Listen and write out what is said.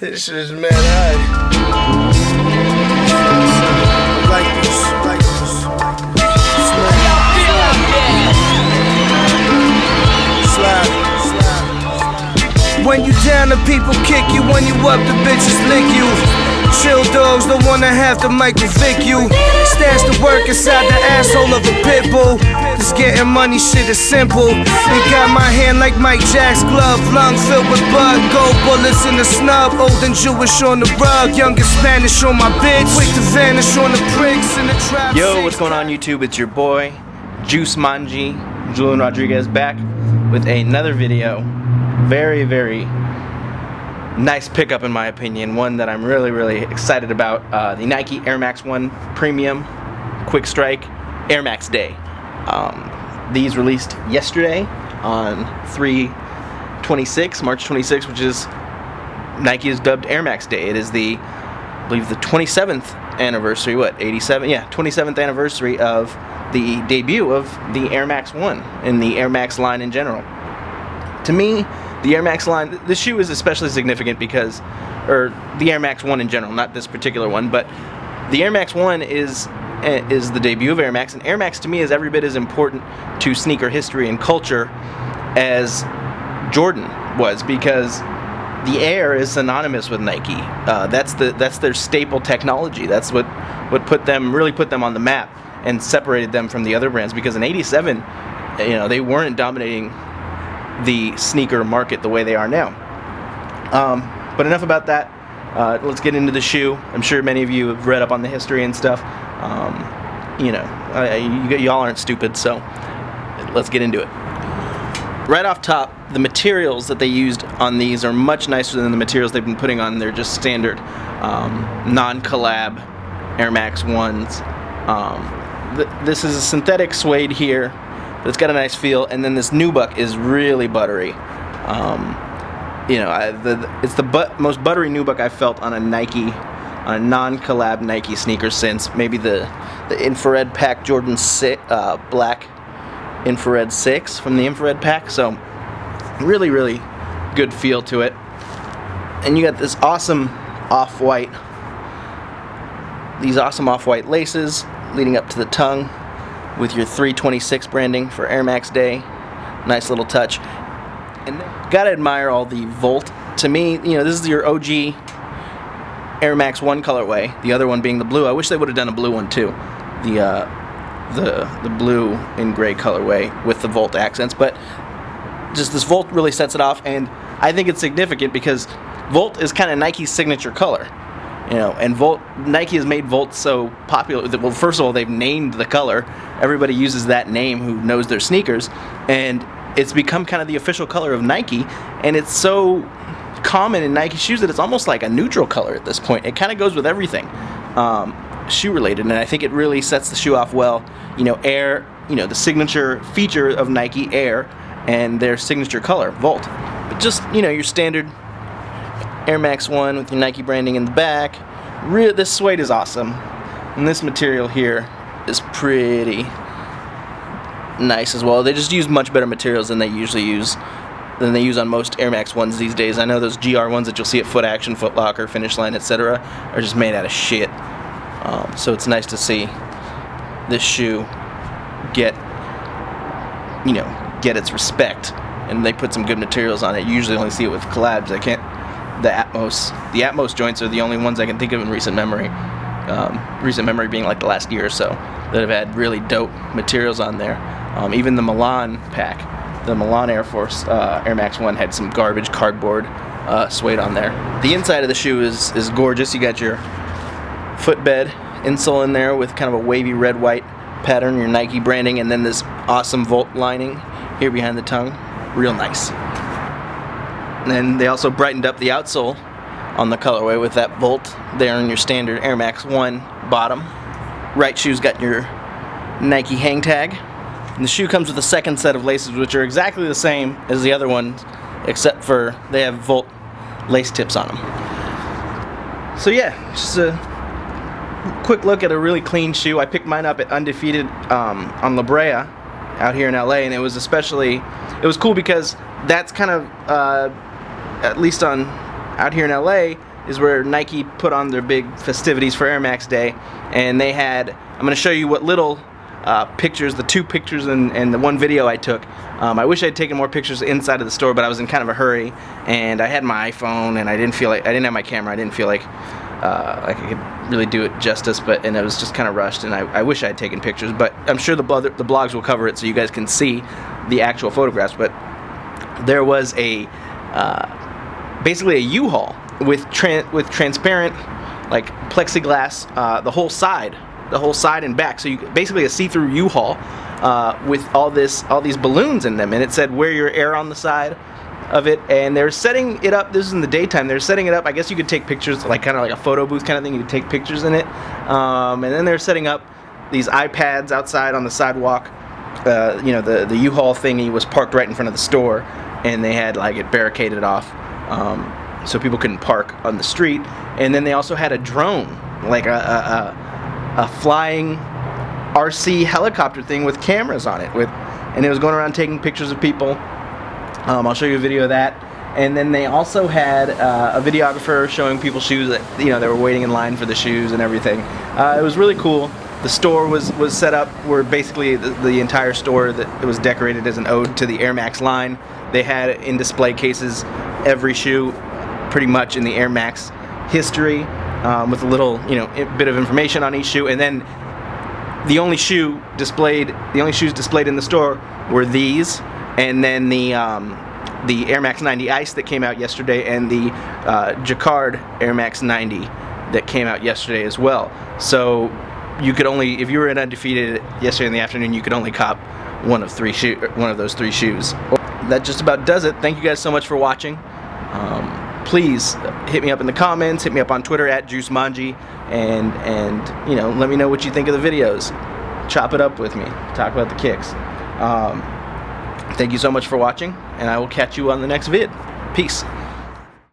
This shit is mad high. Like this. Slide. When you down, the people kick you. When you up, the bitches lick you. Chill dogs don't wanna have to microvic you. Stash the work inside the asshole of a pit bull. This getting money shit is simple. They got my hand like Mike Jack's glove. Lung filled with blood, gold bullets in the snub. Old and Jewish on the rug, young and Spanish on my bitch. Quick to vanish on the pricks in the trap. Yo, what's going on YouTube? It's your boy, Juice Manji, Julian Rodriguez, back with another video. Very nice pickup in my opinion, one that I'm really excited about. The Nike Air Max 1 Premium Quick Strike Air Max Day. These released yesterday on March 26, which is Nike has dubbed Air Max Day. It is I believe the 27th anniversary, 27th anniversary of the debut of the Air Max 1 and the Air Max line in general. To me, the Air Max line, the shoe is especially significant because, or the Air Max 1 in general, not this particular one, but the Air Max 1 is the debut of Air Max, and Air Max to me is every bit as important to sneaker history and culture as Jordan was, because the Air is synonymous with Nike. That's their staple technology. That's what really put them on the map and separated them from the other brands, because in '87, they weren't dominating the sneaker market the way they are now. But enough about that. Let's get into the shoe. I'm sure many of you have read up on the history and stuff. Y'all aren't stupid, so let's get into it. Right off top, the materials that they used on these are much nicer than the materials they've been putting on their just standard non-collab Air Max 1s. This is a synthetic suede here, but it's got a nice feel, and then this nubuck is really buttery. It's the most buttery nubuck I've felt on a non-collab Nike sneaker since maybe the Infrared Pack Jordan 6, Black Infrared 6 from the Infrared Pack. So really good feel to it. And you got this awesome off-white laces leading up to the tongue with your 326 branding for Air Max Day. Nice little touch. And gotta admire all the Volt. To me, this is your OG Air Max 1 colorway. The other one being the blue. I wish they would have done a blue one too. The blue and gray colorway with the Volt accents, but just this Volt really sets it off, and I think it's significant because Volt is kind of Nike's signature color. And Nike has made Volt so popular. Well, first of all, they've named the color. Everybody uses that name who knows their sneakers, and it's become kind of the official color of Nike, and it's so common in Nike shoes that it's almost like a neutral color at this point. It kind of goes with everything shoe related, and I think it really sets the shoe off well. Air, the signature feature of Nike, Air, and their signature color, Volt. But just, your standard Air Max 1 with your Nike branding in the back. This suede is awesome, and this material here is pretty nice as well. They just use much better materials than they usually use on most Air Max 1s these days. I know those GR ones that you'll see at Foot Action, Foot Locker, Finish Line, etc. are just made out of shit. So it's nice to see this shoe get its respect, and they put some good materials on it. You usually only see it with collabs. The Atmos joints are the only ones I can think of in recent memory. Recent memory being like the last year or so, that have had really dope materials on there. Even the Milan pack, the Milan Air Force Air Max 1 had some garbage cardboard suede on there. The inside of the shoe is gorgeous. You got your footbed insole in there with kind of a wavy red-white pattern, your Nike branding, and then this awesome Volt lining here behind the tongue. Real nice. And then they also brightened up the outsole on the colorway with that Volt there in your standard Air Max 1 bottom. Right shoe's got your Nike hang tag. And the shoe comes with a second set of laces, which are exactly the same as the other ones, except for they have Volt lace tips on them. So yeah, just a quick look at a really clean shoe. I picked mine up at Undefeated on La Brea out here in LA, and it was cool because that's kind of at least on out here in LA is where Nike put on their big festivities for Air Max Day, and they had, I'm going to show you what little pictures, the 2 pictures and the 1 video I took. I wish I'd taken more pictures inside of the store, but I was in kind of a hurry, and I had my iPhone, and I didn't have my camera. I didn't feel like I could really do it justice, and it was just kind of rushed, and I wish I had taken pictures, but I'm sure the blogs will cover it so you guys can see the actual photographs. But there was basically a U-Haul with transparent, like, plexiglass, the whole side and back. So you basically a see-through U-Haul with all these balloons in them, and it said "Wear your air" on the side of it. And they're setting it up. This is in the daytime. They're setting it up. I guess you could take pictures, like kind of like a photo booth kind of thing. You could take pictures in it, and then they're setting up these iPads outside on the sidewalk. You know, the U-Haul thingy was parked right in front of the store, and they had like it barricaded off, so people couldn't park on the street. And then they also had a drone, like a flying RC helicopter thing with cameras on it, and it was going around taking pictures of people. I'll show you a video of that. And then they also had a videographer showing people shoes that, you know, they were waiting in line for the shoes and everything. It was really cool. The store was set up where basically the entire store that it was decorated as an ode to the Air Max line. They had in display cases every shoe pretty much in the Air Max history, with a little, you know, bit of information on each shoe. And then the only shoes displayed in the store were these, and then the Air Max 90 Ice that came out yesterday, and the Jacquard Air Max 90 that came out yesterday as well. So you could only, if you were in Undefeated yesterday in the afternoon, you could only cop one of those 3 shoes. That just about does it. Thank you guys so much for watching. Please hit me up in the comments, hit me up on Twitter @JuiceManji, and you know, let me know what you think of the videos. Chop it up with me. Talk about the kicks. Thank you so much for watching, and I will catch you on the next vid. Peace.